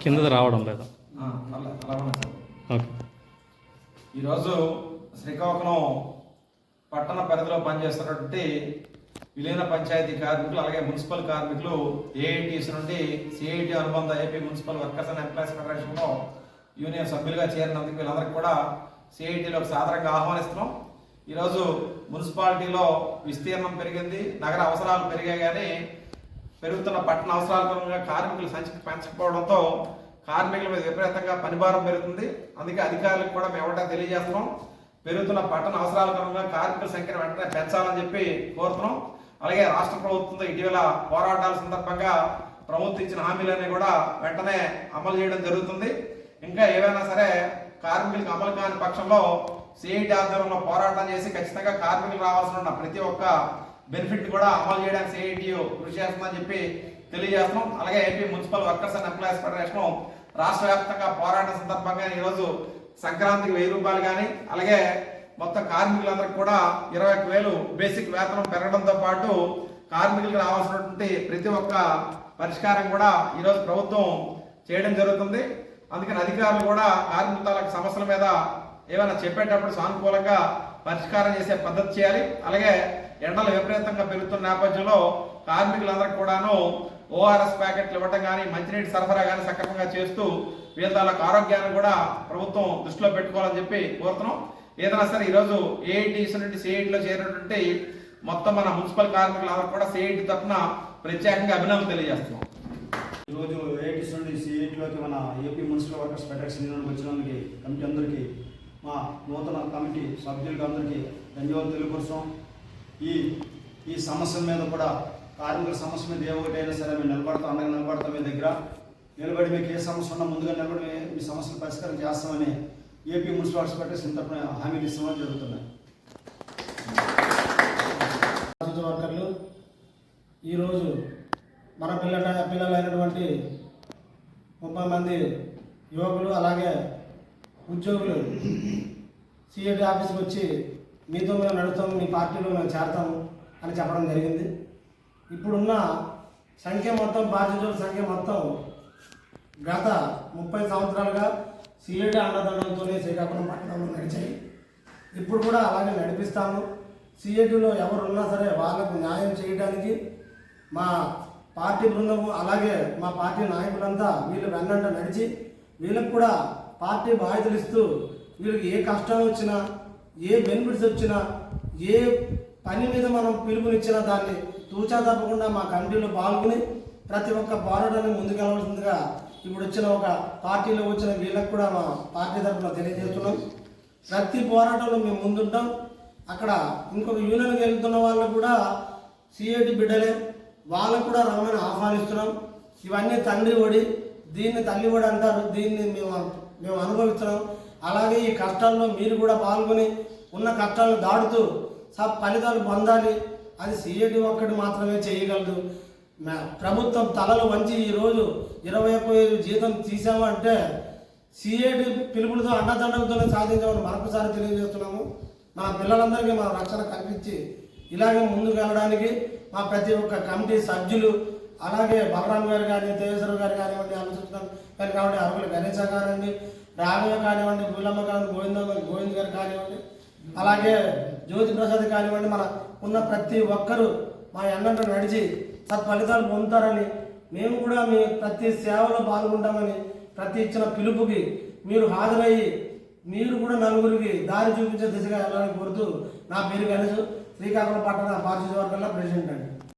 కింద రావడం లేదా? ఈరోజు శ్రీకాకుళం పట్టణ పరిధిలో పనిచేస్తున్నటువంటి విలీన పంచాయతీ కార్మికులు అలాగే మున్సిపల్ కార్మికులు ఏఐటీస్ నుండి సిఐటి అనుబంధ AP municipal workers and employees ఫెడరేషన్లో యూనియన్ సభ్యులుగా చేరినందుకు వీళ్ళందరికీ కూడా సిఐటిలోకి సాధారణంగా ఆహ్వానిస్తున్నాం. ఈరోజు మున్సిపాలిటీలో విస్తీర్ణం పెరిగింది, నగర అవసరాలు పెరిగాయి, కానీ పెరుగుతున్న పట్టణ అవసరాల పరంగా కార్మికులు సంఖ్య పెంచకపోవడంతో కార్మికుల మీద విపరీతంగా పనిభారం పెరుగుతుంది. అందుకే అధికారులకు కూడా మేము ఎవరైనా తెలియజేస్తున్నాం, పెరుగుతున్న పట్టణ అవసరాల పరంగా కార్మికుల సంఖ్యను వెంటనే పెంచాలని చెప్పి కోరుతున్నాం. అలాగే రాష్ట్ర ప్రభుత్వంతో ఇటీవల పోరాటాల సందర్భంగా ప్రభుత్వం ఇచ్చిన హామీలన్నీ కూడా వెంటనే అమలు చేయడం జరుగుతుంది. ఇంకా ఏవైనా సరే కార్మికులకు అమలు కాని పక్షంలో సిఐటి ఆధ్వర్యంలో పోరాటం చేసి ఖచ్చితంగా కార్మికులు రావాల్సిన ప్రతి ఒక్క బెనిఫిట్ కూడా అమలు చేయడానికి సిఐటియు కృషి చేస్తుందని చెప్పి తెలియజేస్తున్నాం. అలాగే AP municipal workers and employees federation రాష్ట్ర వ్యాప్తంగా పోరాటం సందర్భంగా ఈరోజు సంక్రాంతికి 1000 రూపాయలు కానీ అలాగే మొత్తం కార్మికులందరికీ కూడా 21,000 బేసిక్ వేతనం పెరగడంతో పాటు కార్మికులకు రావాల్సినటువంటి ప్రతి ఒక్క పరిష్కారం కూడా ఈరోజు ప్రభుత్వం చేయడం జరుగుతుంది. అందుకని అధికారులు కూడా కార్మికుల సమస్యల మీద ఏమైనా చెప్పేటప్పుడు సానుకూలంగా పరిష్కారం చేసే పద్ధతి చేయాలి. అలాగే ఎండలు విపరీతంగా పెరుగుతున్న నేపథ్యంలో కార్మికులందరికీ కూడాను ఓఆర్ఎస్ ప్యాకెట్లు ఇవ్వడం కానీ మంచినీటి సరఫరా కానీ సక్రమంగా చేస్తూ వీళ్ళ ఆరోగ్యాన్ని కూడా ప్రభుత్వం దృష్టిలో పెట్టుకోవాలని చెప్పి కోరుతున్నాం. ఏదైనా సరే ఈరోజు ఏఐటీస్ నుండి సిఐటిలో చేరినటువంటి మొత్తం మన మున్సిపల్ కార్మికులందరూ కూడా సిఐటి తరఫున ప్రత్యేకంగా అభినందనలు తెలియజేస్తున్నాం. ఈరోజు ఏఐటీస్ నుండి సిఐటిలోకి మన ఏపీ మున్సిపల్ వర్కర్స్ ఫెడరేషన్ యూనియన్కి వచ్చినందుకు కమిటీ అందరికీ, మా నూతన కమిటీ సభ్యులకి అందరికీ ధన్యవాదాలు తెలియపరుస్తాం. ఈ సమస్య మీద కూడా కార్మికుల సమస్య మీద ఏ ఒకటైనా సరే మేము నిలబడతాం, అండగా నిలబడతాం. మీ దగ్గర నిలబడి మీకు ఏ సమస్య ఉన్నా ముందుగా నిలబడి మీ సమస్యలు పరిష్కారం చేస్తామని ఏపీ మున్సిపల్ వర్కర్స్ ఫెడరేషన్ తరఫున హామీలు ఇస్తామని జరుగుతున్నాయి. వర్కర్లు ఈరోజు మన పిల్లలైనటువంటి 30 మంది యువకులు అలాగే ఉద్యోగులు సిఐటి ఆఫీస్కి వచ్చి మీతో మేము నడుస్తాము, మీ పార్టీలో మేము చేరతాము అని చెప్పడం జరిగింది. ఇప్పుడున్న సంఖ్య మొత్తం బాధ్యతల సంఖ్య మొత్తం గత 30 సంవత్సరాలుగా సిఐటి అండదండలతోనే శ్రీకాకుళం పట్టణంలో నడిచాయి. ఇప్పుడు కూడా అలాగే నడిపిస్తాము. సిఐటిలో ఎవరున్నా సరే వాళ్ళకు న్యాయం చేయడానికి మా పార్టీ బృందము అలాగే మా పార్టీ నాయకులంతా వీళ్ళు వెన్నంట నడిచి వీళ్ళకు కూడా పార్టీ బాధ్యతలు ఇస్తూ వీళ్ళకి ఏ కష్టం వచ్చినా ఏ బెనిఫిట్స్ వచ్చినా ఏ పని మీద మనం పిలుపునిచ్చినా దాన్ని తూచా తప్పకుండా మా కమిటీలో పాల్గొని ప్రతి ఒక్క పోరాటాన్ని ముందుకెళ్ళవలసిందిగా ఇప్పుడు వచ్చిన ఒక పార్టీలో వచ్చిన వీళ్ళకు కూడా మా పార్టీ తరఫున తెలియజేస్తున్నాం. ప్రతి పోరాటంలో మేము ముందుంటాం. అక్కడ ఇంకొక యూనియన్కి వెళ్తున్న వాళ్ళకు కూడా సిఐటి బిడ్డలే, వాళ్ళకు కూడా రమ్మని ఆహ్వానిస్తున్నాం. ఇవన్నీ తండ్రి ఒడి, దీన్ని తల్లి ఒడి అంటారు, దీన్ని మేము అనుభవిస్తున్నాం. అలాగే ఈ కష్టాల్లో మీరు కూడా పాల్గొని ఉన్న కష్టాలను దాడుతూ ఫలితాలు పొందాలి. అది సిఐటి ఒక్కటి మాత్రమే చేయగలదు. ప్రభుత్వం తలలు వంచి ఈరోజు 21,000 జీతం తీసామంటే సిఐటి పిలుపులతో అండదండలతోనే సాధించామని మరొకసారి తెలియజేస్తున్నాము. మన పిల్లలందరికీ మన రక్షణ కల్పించి ఇలాగే ముందుకు వెళ్ళడానికి మా ప్రతి ఒక్క కమిటీ సభ్యులు అలాగే బలరాం గారు కానీ, తేజేశ్వర గారు కానివ్వండి, అనుసూచన గారు కానివ్వండి, అరుగుల గణేశ కానివ్వండి, రాఘవ కానివ్వండి, పూలమ్మ కానివ్వండి, గోవింద్ గారు కానివ్వండి, అలాగే జ్యోతి ప్రసాద్ కానివ్వండి, మన ఉన్న ప్రతి ఒక్కరూ మా ఎన్నంట నడిచి సత్ఫలితాలు పొందుతారని, మేము కూడా మీ ప్రతి సేవలో పాల్గొంటామని, ప్రతి ఇచ్చిన పిలుపుకి మీరు హాజరయ్యి మీరు కూడా నలుగురికి దారి చూపించే దిశగా వెళ్ళాలని కోరుతూ, నా పేరు గణేష్, శ్రీకాకుళం పట్టణ పార్టీ వర్గంలో ప్రెసిడెంట్ అండి.